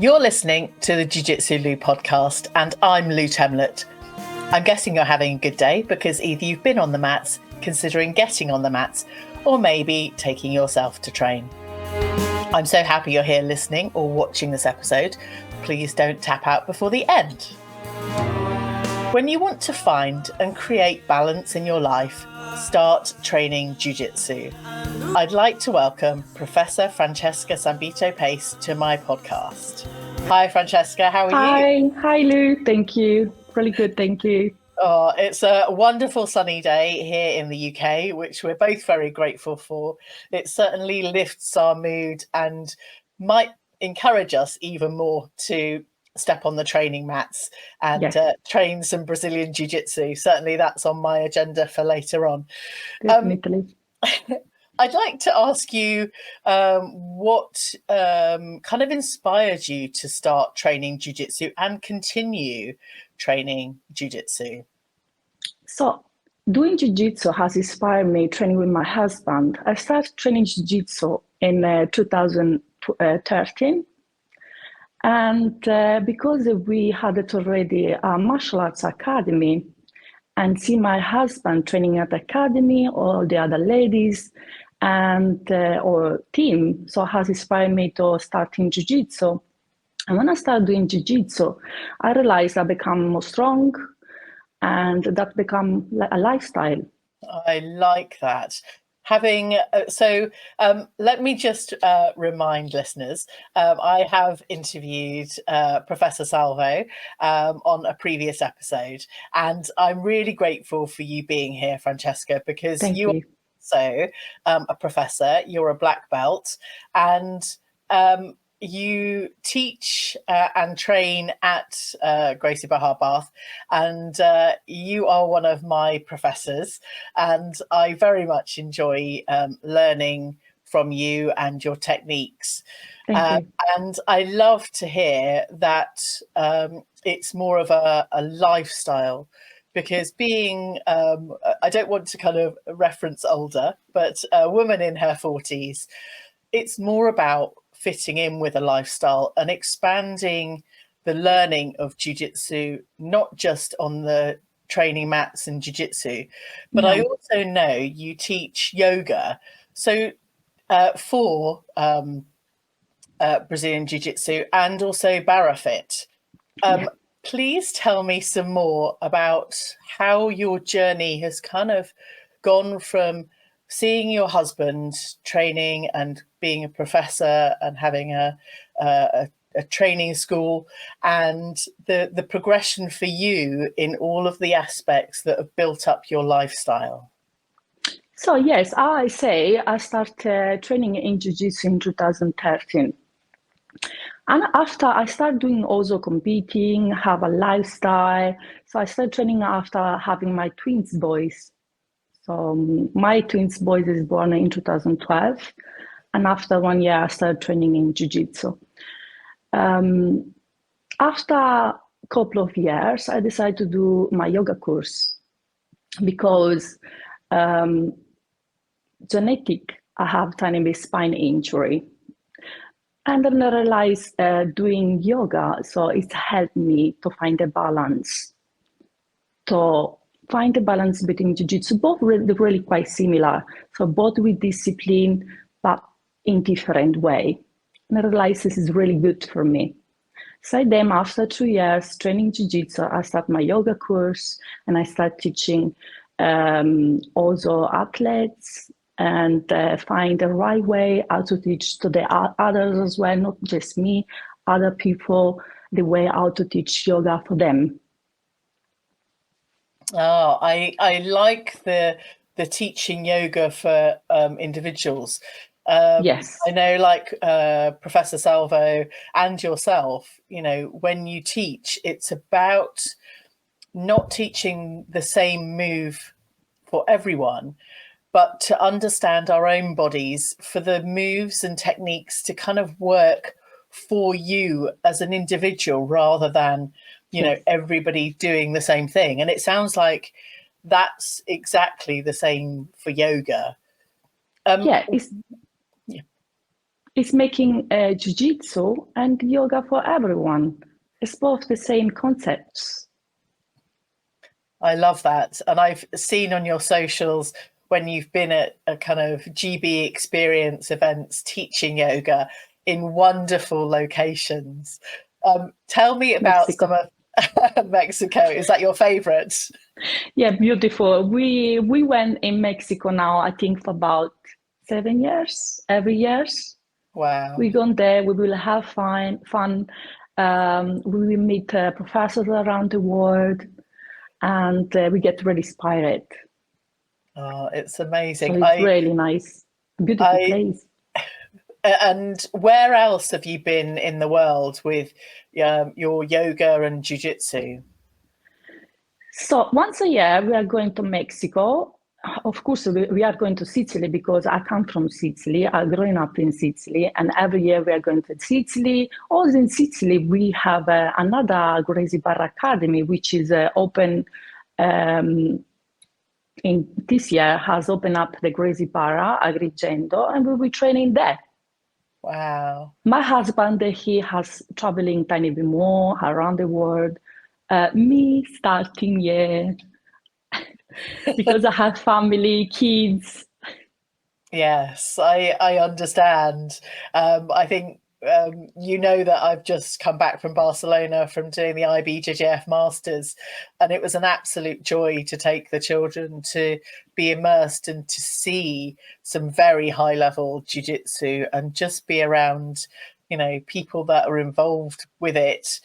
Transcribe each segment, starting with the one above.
You're listening to the Jiu Jitsu Lou podcast, and I'm Lou Temlett. I'm guessing you're having a good day because either you've been on the mats, considering getting on the mats, or maybe taking yourself to train. I'm so happy you're here listening or watching this episode. Please don't tap out before the end. When you want to find and create balance in your life, start training jiu-jitsu. I'd like to welcome Professor Francesca Sambito Pace to my podcast. Hi, Francesca. How are you? Hi, Lou. Thank you. Really good. Thank you. Oh, it's a wonderful sunny day here in the UK, which we're both very grateful for. It certainly lifts our mood and might encourage us even more to step on the training mats and train some Brazilian Jiu Jitsu. Certainly that's on my agenda for later on. Definitely. I'd like to ask you what kind of inspired you to start training Jiu Jitsu and continue training Jiu Jitsu? So doing Jiu Jitsu has inspired me training with my husband. I started training Jiu Jitsu in 2013. And because we had it already a martial arts academy, and see my husband training at the academy, or the other ladies, and or team, so has inspired me to start in jiu-jitsu. And when I started doing jiu-jitsu, I realized I become more strong, and that become a lifestyle. I like that. Let me just remind listeners, I have interviewed Professor Salvo on a previous episode, and I'm really grateful for you being here, Francesca, because you are also a professor, you're a black belt, and you teach and train at Gracie Barra Bath, and you are one of my professors, and I very much enjoy learning from you and your techniques. Thank you. And I love to hear that it's more of a lifestyle, because being, I don't want to kind of reference older, but a woman in her 40s, it's more about fitting in with a lifestyle and expanding the learning of jiu-jitsu, not just on the training mats and jiu-jitsu, but I also know you teach yoga. So for Brazilian Jiu-Jitsu and also Barra Fit. Please tell me some more about how your journey has kind of gone from seeing your husband training and being a professor and having a training school, and the progression for you in all of the aspects that have built up your lifestyle. So yes, I started training in Jiu-Jitsu in 2013. And after I started doing also competing, have a lifestyle. So I started training after having my twins boys. So my twins boys is born in 2012, and after 1 year I started training in Jiu-Jitsu. After a couple of years, I decided to do my yoga course because genetic, I have tiny bit spine injury. And then I realized doing yoga, so it helped me to find a balance, between jiu-jitsu, both really quite similar. So both with discipline, but in different way. And I realized this is really good for me. So then after 2 years training jiu-jitsu, I started my yoga course, and I started teaching also athletes, and find the right way how to teach to the others as well, not just me, other people, the way how to teach yoga for them. Oh, I like the teaching yoga for individuals. Yes. I know, like Professor Salvo and yourself, you know, when you teach, it's about not teaching the same move for everyone, but to understand our own bodies for the moves and techniques to kind of work for you as an individual rather than, you know, everybody doing the same thing. And it sounds like that's exactly the same for yoga. It's making jiu-jitsu and yoga for everyone. It's both the same concepts. I love that. And I've seen on your socials when you've been at a kind of GB experience events teaching yoga in wonderful locations. Tell me about Mexico. some of Mexico. Is that your favorite? Yeah, beautiful. We went in Mexico now, I think for about 7 years, every year. Wow. We go there, we will have fun. We will meet professors around the world, and we get really inspired. Oh, it's amazing. So it's really nice, beautiful place. And where else have you been in the world with your yoga and jiu-jitsu? So once a year, we are going to Mexico. Of course, we are going to Sicily because I come from Sicily. I'm growing up in Sicily, and every year we are going to Sicily. Also in Sicily, we have another Gracie Barra Academy, which is open in this year, has opened up the Gracie Barra Agrigento, and we'll be training there. Wow. My husband, he has traveling tiny bit more around the world. Me starting, yeah, because I have family, kids. Yes, I understand. I think you know that I've just come back from Barcelona from doing the IBJJF Masters, and it was an absolute joy to take the children to be immersed and to see some very high level jiu-jitsu and just be around, you know, people that are involved with it,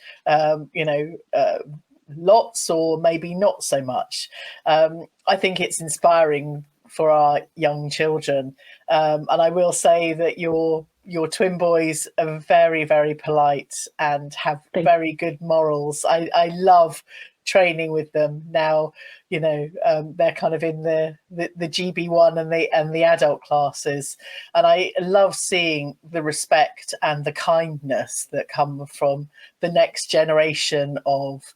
lots or maybe not so much. I think it's inspiring for our young children. And I will say that your twin boys are very, very polite and have very good morals. I love training with them now. You know, they're kind of in the GB1 and the adult classes, and I love seeing the respect and the kindness that come from the next generation of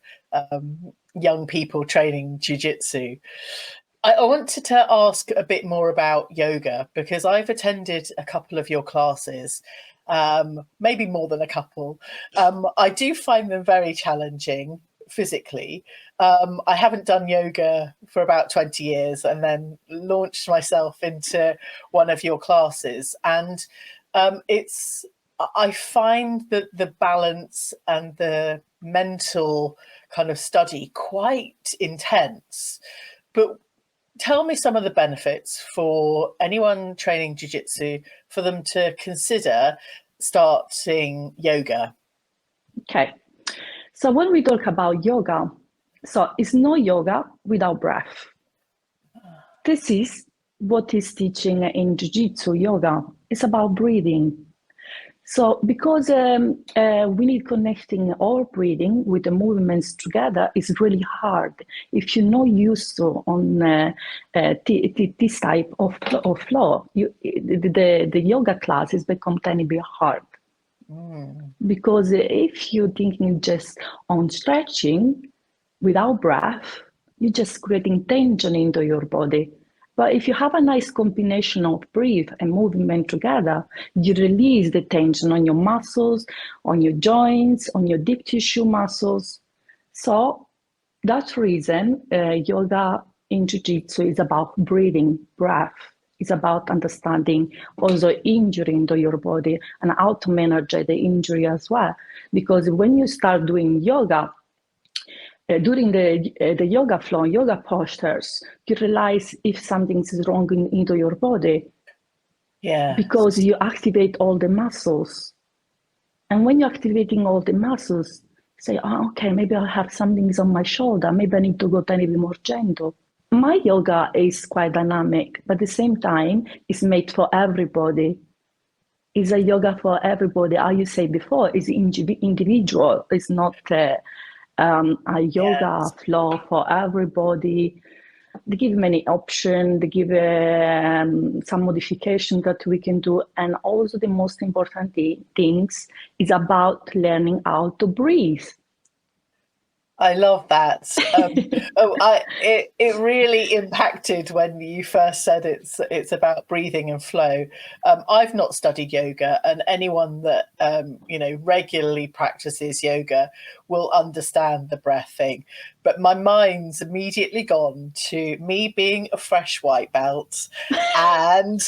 young people training jiu-jitsu. I wanted to ask a bit more about yoga because I've attended a couple of your classes, maybe more than a couple. I do find them very challenging physically. I haven't done yoga for about 20 years and then launched myself into one of your classes. And I find that the balance and the mental kind of study quite intense. But tell me some of the benefits for anyone training jiu-jitsu for them to consider starting yoga. Okay. So when we talk about yoga, so it's no yoga without breath. This is what is teaching in jiu-jitsu yoga. It's about breathing. So because we need connecting our breathing with the movements together is really hard. If you're not used to on this type of flow, the yoga classes become tiny bit hard. Because if you're thinking just on stretching without breath, you're just creating tension into your body. But if you have a nice combination of breath and movement together, you release the tension on your muscles, on your joints, on your deep tissue muscles. So that's the reason yoga in jiu-jitsu is about breathing, breath. It's about understanding also injury into your body and how to manage the injury as well. Because when you start doing yoga, during the yoga flow, yoga postures, you realize if something is wrong into your body. Yeah. Because you activate all the muscles. And when you're activating all the muscles, say, oh, okay, maybe I have something on my shoulder. Maybe I need to go a tiny bit more gentle. My yoga is quite dynamic, but at the same time, it's made for everybody. It's a yoga for everybody. How you say before, it's individual. It's not a yoga flow for everybody. They give many options. They give some modifications that we can do. And also the most important things is about learning how to breathe. I love that. It really impacted when you first said it's about breathing and flow. I've not studied yoga, and anyone that regularly practices yoga will understand the breath thing. But my mind's immediately gone to me being a fresh white belt, and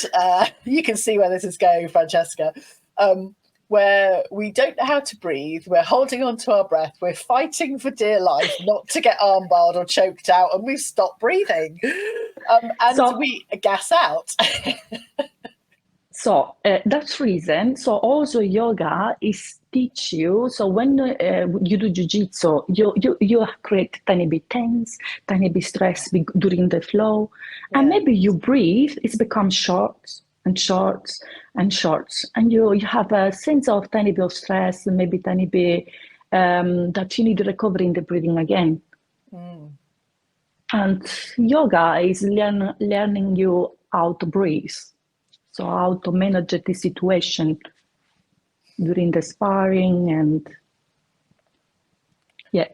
you can see where this is going, Francesca. Where we don't know how to breathe, we're holding on to our breath, we're fighting for dear life not to get armbarred or choked out, and we've stopped breathing, and we gas out. So that's reason. So also yoga is teach you. So when you do jiu-jitsu, you create tiny bit tense, tiny bit stress during the flow, and maybe you breathe. It's become short and short and short, and you have a sense of tiny bit of stress, maybe tiny bit that you need to recover in the breathing again. And yoga is learning you how to breathe. So how to manage the situation during the sparring, and yeah.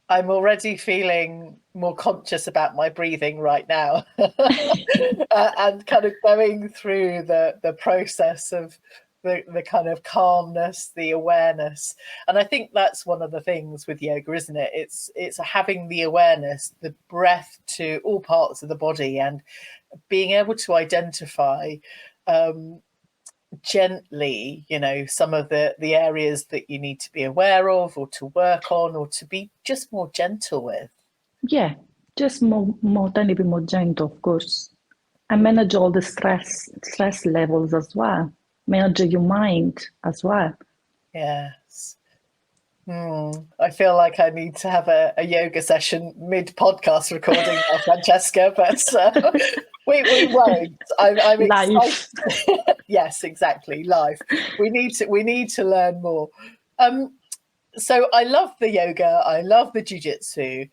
I'm already feeling more conscious about my breathing right now, and kind of going through the process of the kind of calmness, the awareness. And I think that's one of the things with yoga, isn't it? It's having the awareness, the breath to all parts of the body, and being able to identify gently, some of the areas that you need to be aware of, or to work on, or to be just more gentle with. Yeah, just more tiny bit more gentle, of course, and manage all the stress levels as well. Manage your mind as well. Yes. I feel like I need to have a yoga session mid-podcast recording now, Francesca, but we won't. I'm Life. excited. Yes, exactly. Life. We need to learn more. So I love the yoga. I love the jiu-jitsu.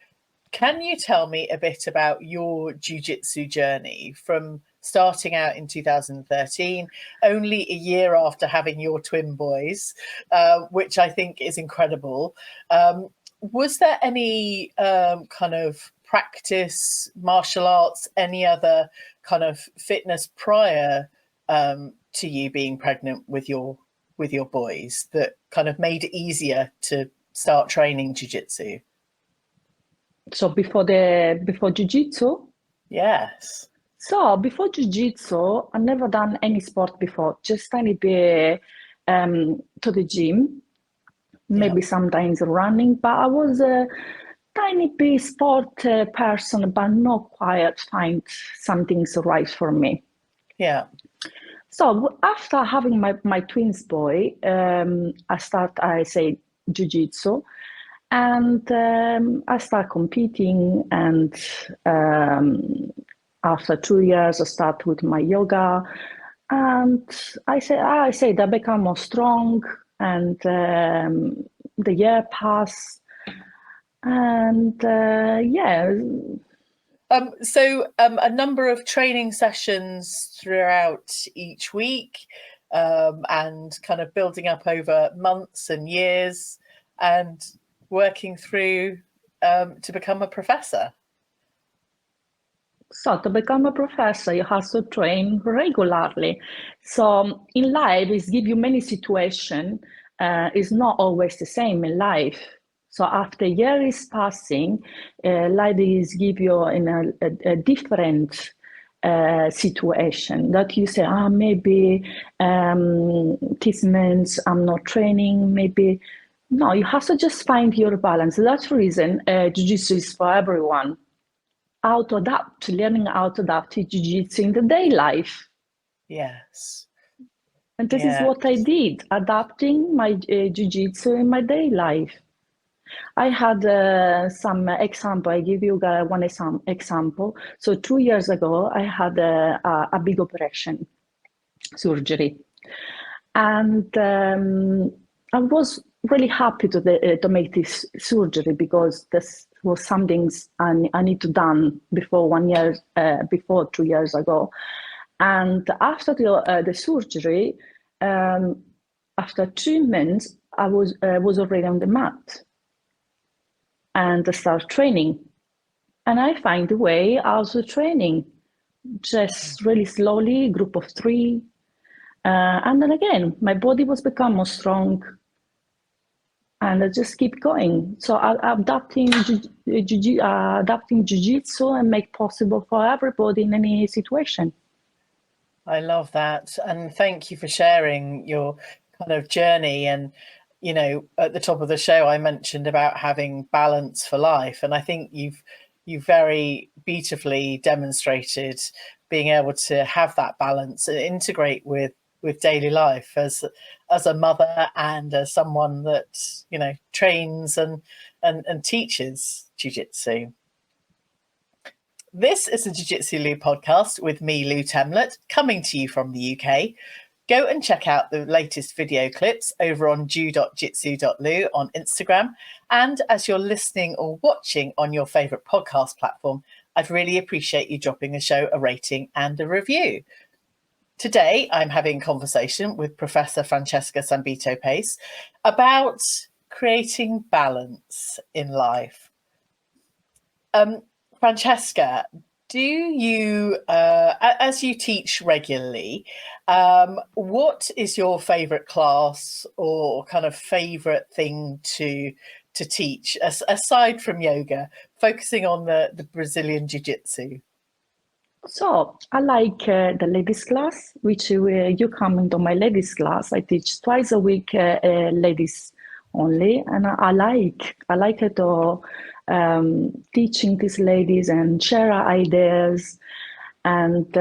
Can you tell me a bit about your jiu-jitsu journey from starting out in 2013, only a year after having your twin boys, which I think is incredible? Was there any kind of practice, martial arts, any other kind of fitness prior to you being pregnant with your boys that kind of made it easier to start training jiu-jitsu? So before jiu-jitsu? Yes. So before jiu-jitsu, I never done any sport before, just tiny bit to the gym, maybe sometimes running, but I was a tiny bit sport person, but not quite find something's right for me. Yeah. So after having my twins boy, I say jiu-jitsu, and I start competing, and after 2 years, I start with my yoga, and I say that I become more strong, and the year pass, and yeah. So a number of training sessions throughout each week, and kind of building up over months and years, and working through to become a professor. So to become a professor, you have to train regularly. So in life, it gives you many situations. It's not always the same in life. So after a year is passing, life is give you in a different situation that you say, maybe this means I'm not training, maybe. No, you have to just find your balance. That's the reason Jiu-Jitsu is for everyone. Learning how to adapt to jiu-jitsu in the day life. Yes. And this is what I did, adapting my jiu-jitsu in my day life. I had some example. I give you one example. So 2 years ago, I had a big operation, surgery. And I was really happy to make this surgery, because this was something I need to done before 1 year, before 2 years ago. And after the surgery, after 2 months, I was already on the mat. and start training. And I find a way also training, just really slowly, group of 3. And then again, my body was become more strong, and I just keep going. So adapting jiu-jitsu and make possible for everybody in any situation. I love that. And thank you for sharing your kind of journey. And, you know, at the top of the show, I mentioned about having balance for life. And I think you've very beautifully demonstrated being able to have that balance and integrate with daily life as a mother and as someone that, you know, trains and teaches jiu-jitsu. This is the Jiu-Jitsu Lou podcast with me, Lou Temlett, coming to you from the UK. Go and check out the latest video clips over on jiu.jitsu.lu on Instagram. And as you're listening or watching on your favourite podcast platform, I'd really appreciate you dropping the show a rating and a review. Today, I'm having a conversation with Professor Francesca Sambito Pace about creating balance in life. Francesca, do you, as you teach regularly, what is your favourite class or kind of favourite thing to teach, aside from yoga, focusing on the Brazilian Jiu Jitsu? So I like the ladies class, which you come into my ladies class. I teach twice a week, ladies only, and I like it all. Teaching these ladies and share ideas, and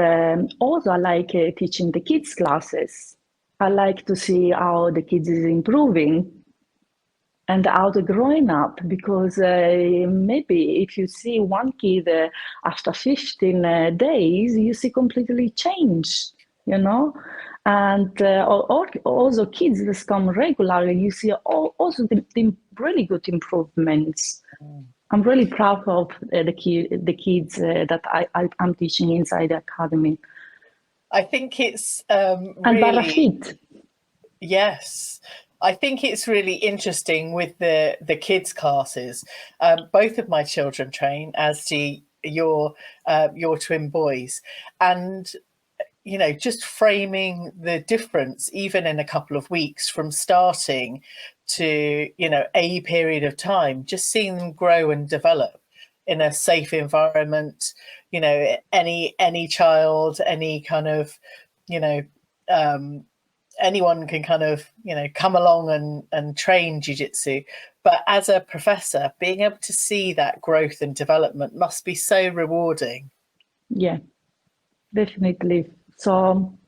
also I like teaching the kids classes. I like to see how the kids is improving and how they're growing up, because maybe if you see one kid after 15 days, you see completely changed, you know. And also kids that come regularly, you see also the really good improvements. I'm really proud of the kids that I'm teaching inside the academy. I think it's and Barra Fit. Yes, I think it's really interesting with the kids classes. Both of my children train, as do your twin boys, and you know, just framing the difference, even in a couple of weeks from starting to, you know, a period of time, just seeing them grow and develop in a safe environment. You know, any child, any kind of, you know, anyone can kind of, you know, come along and train jiu-jitsu. But as a professor, being able to see that growth and development must be so rewarding. Yeah, definitely. So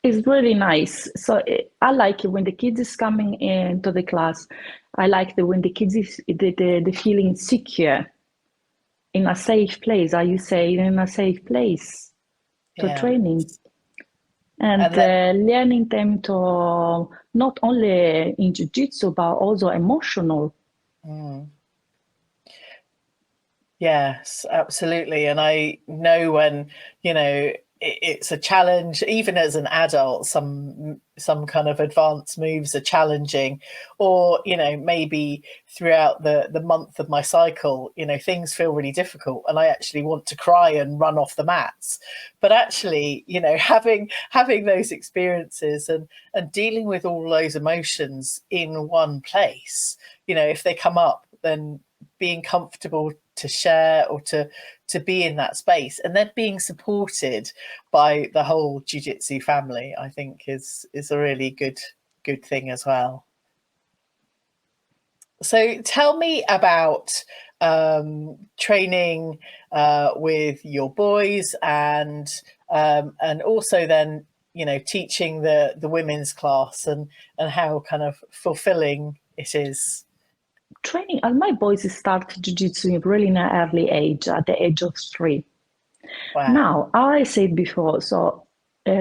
it's really nice. So I like it when the kids is coming into the class. I like when the kids is the feeling secure in a safe place. Are you saying in a safe place to training? And learning them to not only in jiu-jitsu, but also emotional. Yes, absolutely. And I know when, you know, it's a challenge, even as an adult, some kind of advanced moves are challenging, or, you know, maybe throughout the month of my cycle, you know, things feel really difficult and I actually want to cry and run off the mats. But actually, you know, having those experiences and dealing with all those emotions in one place, you know, if they come up, then being comfortable to share or to be in that space, and then being supported by the whole jiu-jitsu family, I think is a really good thing as well. So tell me about training with your boys, and also then, you know, teaching the women's class, and how kind of fulfilling it is. Training, my boys start jiu-jitsu really in an early age, at the age of 3. Wow. Now, I said before, so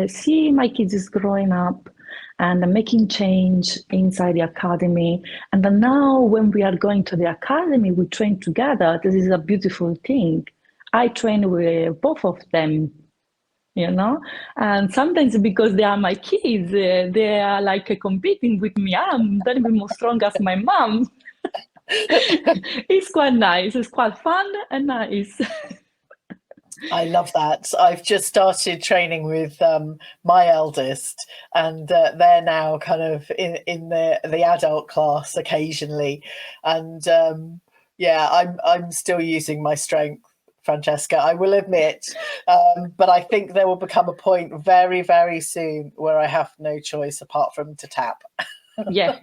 see my kids is growing up and making change inside the academy. And then now when we are going to the academy, we train together. This is a beautiful thing. I train with both of them, you know, and sometimes because they are my kids, they are like competing with me. I'm very more strong as my mom. It's quite nice. It's quite fun and nice. I love that. I've just started training with my eldest, and they're now kind of in the adult class occasionally, and yeah, I'm still using my strength, Francesca, I will admit, but I think there will become a point very, very soon where I have no choice apart from to tap. Yeah.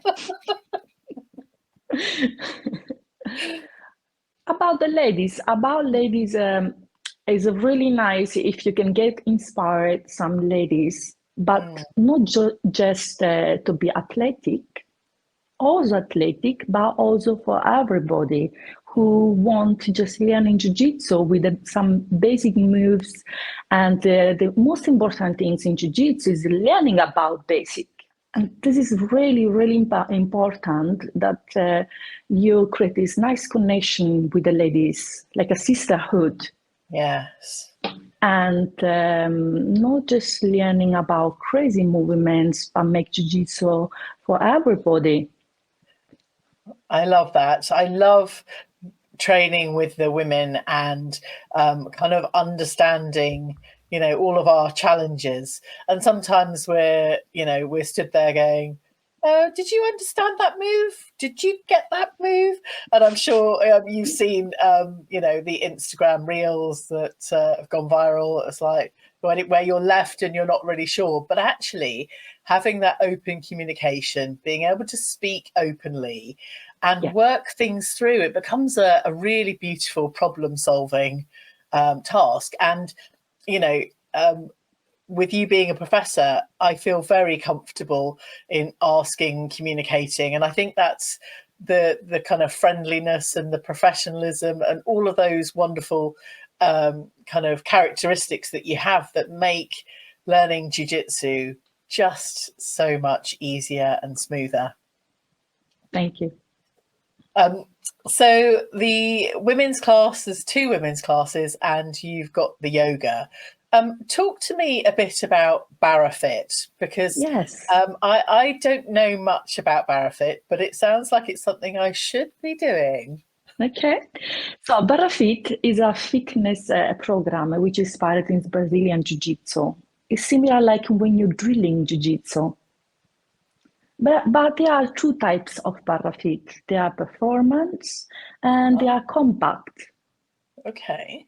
About ladies, is really nice if you can get inspired some ladies, but not just to be athletic, also athletic, but also for everybody who want to just learn in jiu-jitsu with some basic moves. And the most important things in jiu-jitsu is learning about basic. And this is really, really important that you create this nice connection with the ladies, like a sisterhood. Yes. And not just learning about crazy movements, but make jiu-jitsu for everybody. I love that. I love training with the women and kind of understanding, you know, all of our challenges. And sometimes we're stood there going, did you understand that move? Did you get that move? And I'm sure you've seen, the Instagram reels that have gone viral. It's like where you're left and you're not really sure. But actually having that open communication, being able to speak openly and work things through, it becomes a really beautiful problem solving task. And, with you being a professor, I feel very comfortable in asking, communicating. And I think that's the kind of friendliness and the professionalism and all of those wonderful kind of characteristics that you have that make learning jiu-jitsu just so much easier and smoother. Thank you. So the women's class, there's 2 women's classes and you've got the yoga. Talk to me a bit about Barra Fit, because yes. I don't know much about Barra Fit, but it sounds like it's something I should be doing. Okay. So Barra Fit is a fitness program which is inspired in Brazilian Jiu Jitsu. It's similar like when you're drilling Jiu Jitsu. But there are 2 types of Barra Fit. They are performance and they are compact. Okay.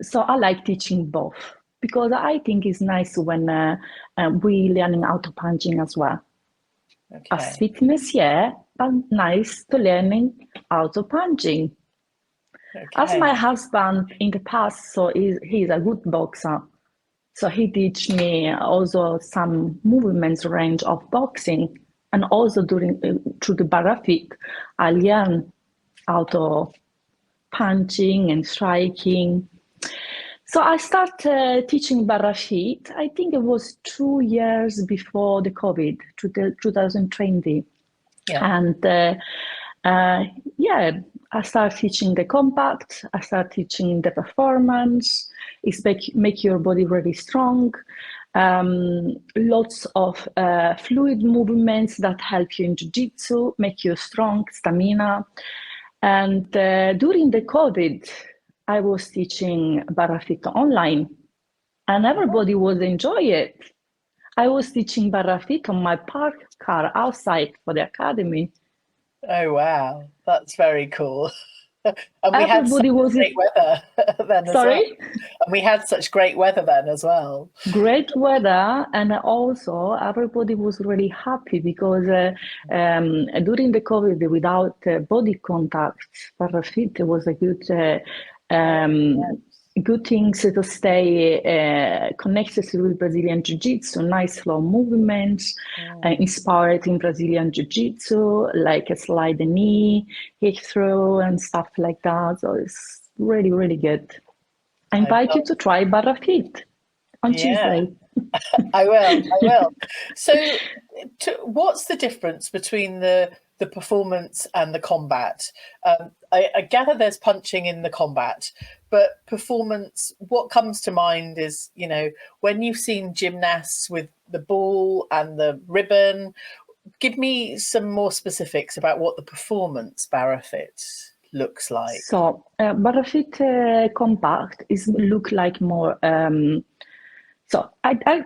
So I like teaching both because I think it's nice when we learning auto punching as well. Okay. As fitness, yeah, but nice to learning auto punching. Okay. As my husband in the past, so he's a good boxer. So he teach me also some movements range of boxing, and also through the Barra Fit, I learn auto punching and striking. So I started teaching Barra Fit, I think it was 2 years before the COVID, 2020. Yeah. And I started teaching the compact, I started teaching the performance, it's make your body really strong, lots of fluid movements that help you in jiu-jitsu, make you strong, stamina. And during the COVID, I was teaching Barra Fit online and everybody was enjoying it. I was teaching Barra Fit on my park car outside for the academy. Oh, wow. That's very cool. And we Everybody had great weather then as well. And we had such great weather then as well. Great weather, and also everybody was really happy because during the COVID, without body contact, Barra Fit was a good thing to stay connected with Brazilian Jiu Jitsu, nice slow movements, inspired in Brazilian Jiu Jitsu, like a slide the knee, hip throw, and stuff like that. So it's really, really good. I invite you to try Barra Fit on Tuesday. I will. So what's the difference between the performance and the combat? I gather there's punching in the combat, but performance, what comes to mind is, when you've seen gymnasts with the ball and the ribbon, give me some more specifics about what the performance Barra Fit looks like. So Barra Fit compact is look like more. So I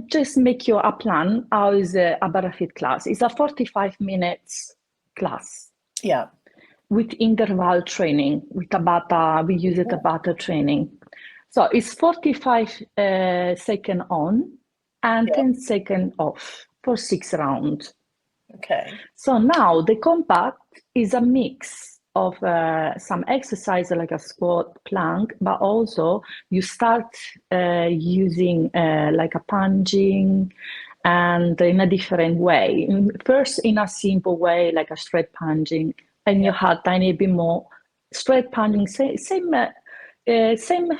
just make you a plan. How is a Barra Fit class? It's a 45 minutes class. Yeah. With interval training, with Tabata, we use a Tabata training. So it's 45 second on and 10 second off for 6 rounds. Okay. So now the compact is a mix of some exercise like a squat, plank, but also you start using like a punching and in a different way. First in a simple way, like a straight punching, and you had tiny bit more straight punching, same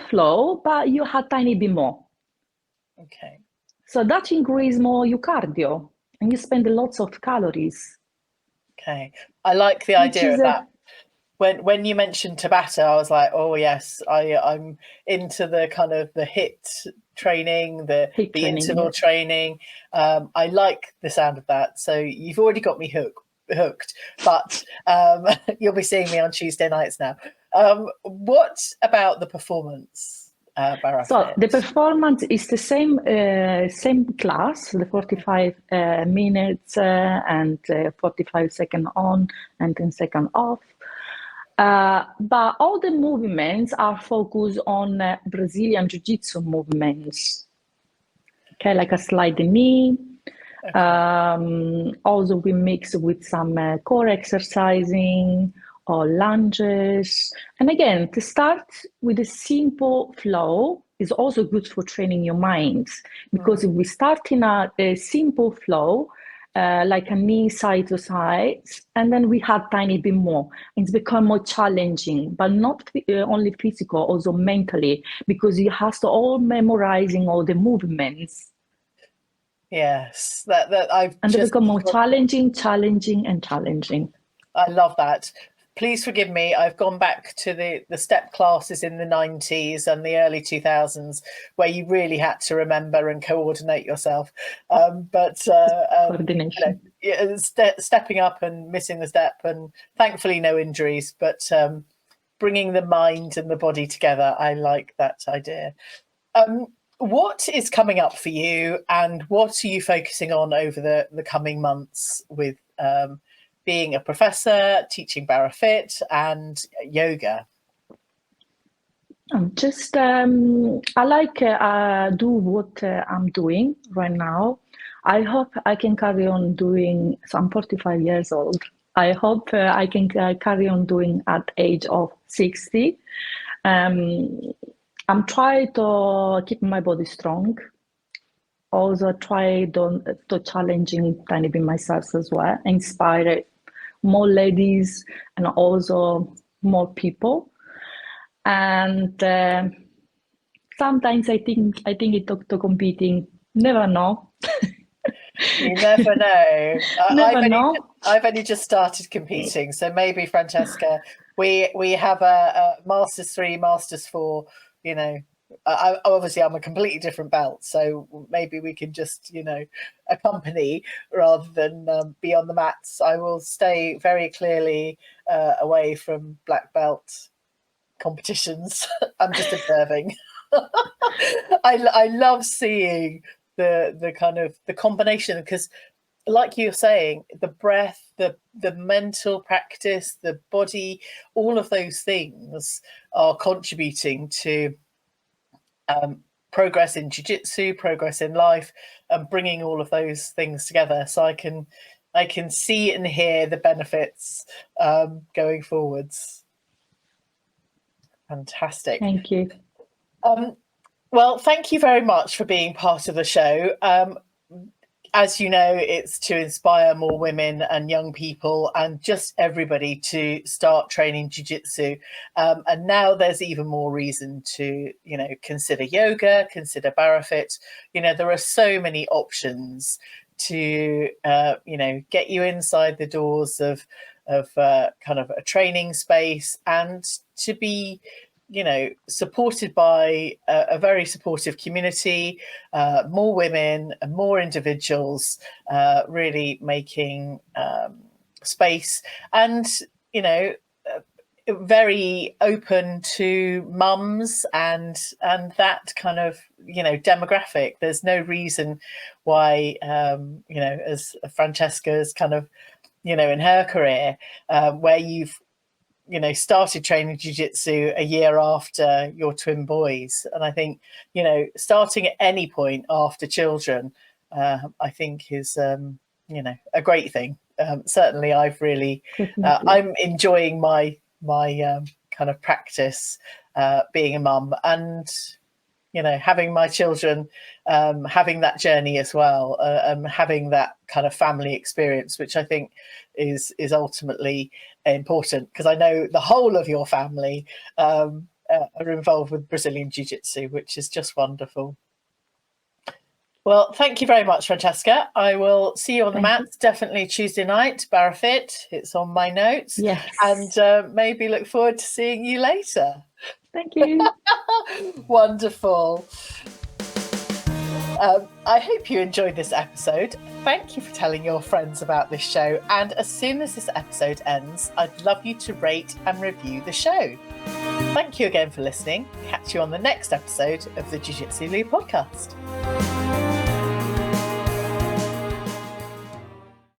flow, but you had tiny bit more. Okay. So that increase more your cardio, and you spend lots of calories. Okay, I like the idea of that. When you mentioned Tabata, I was like, oh yes, I'm into the kind of the HIIT training, the interval training. I like the sound of that. So you've already got me hooked, but you'll be seeing me on Tuesday nights now. What about the performance? So the performance is the same class, the 45 minutes and 45 second on and 10 second off. But all the movements are focused on Brazilian Jiu Jitsu movements. Okay, like a sliding knee. Okay. Also, we mix with some core exercising or lunges. And again, to start with a simple flow is also good for training your mind, because if we start in a simple flow, like a knee side to side, and then we had tiny bit more. It's become more challenging, but not only physical, also mentally, because you have to all memorizing all the movements. Yes, that I've and just they become more challenging. I love that. Please forgive me. I've gone back to the step classes in the 90s and the early 2000s where you really had to remember and coordinate yourself. Coordination. Stepping up and missing the step, and thankfully no injuries, but bringing the mind and the body together. I like that idea. What is coming up for you, and what are you focusing on over the coming months with being a professor, teaching Barra Fit and yoga? Just I like do what I'm doing right now. I hope I can carry on doing. So I'm 45 years old. I hope I can carry on doing at age of 60. I'm trying to keep my body strong. Also try to challenging tiny bit myself as well, inspire more ladies and also more people. And sometimes I think it to competing. Never know. You never know. Never I've only just started competing, so maybe Francesca, we have a Masters 3, Masters 4. You know, obviously I'm a completely different belt, so maybe we can just accompany rather than be on the mats. I will stay very clearly away from black belt competitions. I'm just observing. I love seeing the kind of the combination, because like you're saying, the breath, the mental practice, the body, all of those things are contributing to progress in jiu-jitsu, progress in life, and bringing all of those things together. So I can see and hear the benefits going forwards. Fantastic. Thank you. Well, thank you very much for being part of the show. As you know, it's to inspire more women and young people and just everybody to start training jiu-jitsu. And now there's even more reason to, consider yoga, consider Barra Fit. There are so many options to, get you inside the doors of kind of a training space, and to be supported by a very supportive community, more women and more individuals really making space, and very open to mums and that kind of demographic. There's no reason why as Francesca's kind of in her career, where you've started training jiu-jitsu a year after your twin boys, and I think starting at any point after children I think is a great thing. Certainly I've really I'm enjoying my kind of practice being a mum, and having my children having that journey as well, having that kind of family experience, which I think is ultimately important, because I know the whole of your family are involved with Brazilian Jiu Jitsu, which is just wonderful. Well, thank you very much, Francesca. I will see you on the mats, definitely Tuesday night, Barra Fit. It's on my notes. Yes. And maybe look forward to seeing you later. Thank you. Wonderful. I hope you enjoyed this episode. Thank you for telling your friends about this show. And as soon as this episode ends, I'd love you to rate and review the show. Thank you again for listening. Catch you on the next episode of the Jiu Jitsu Lou podcast.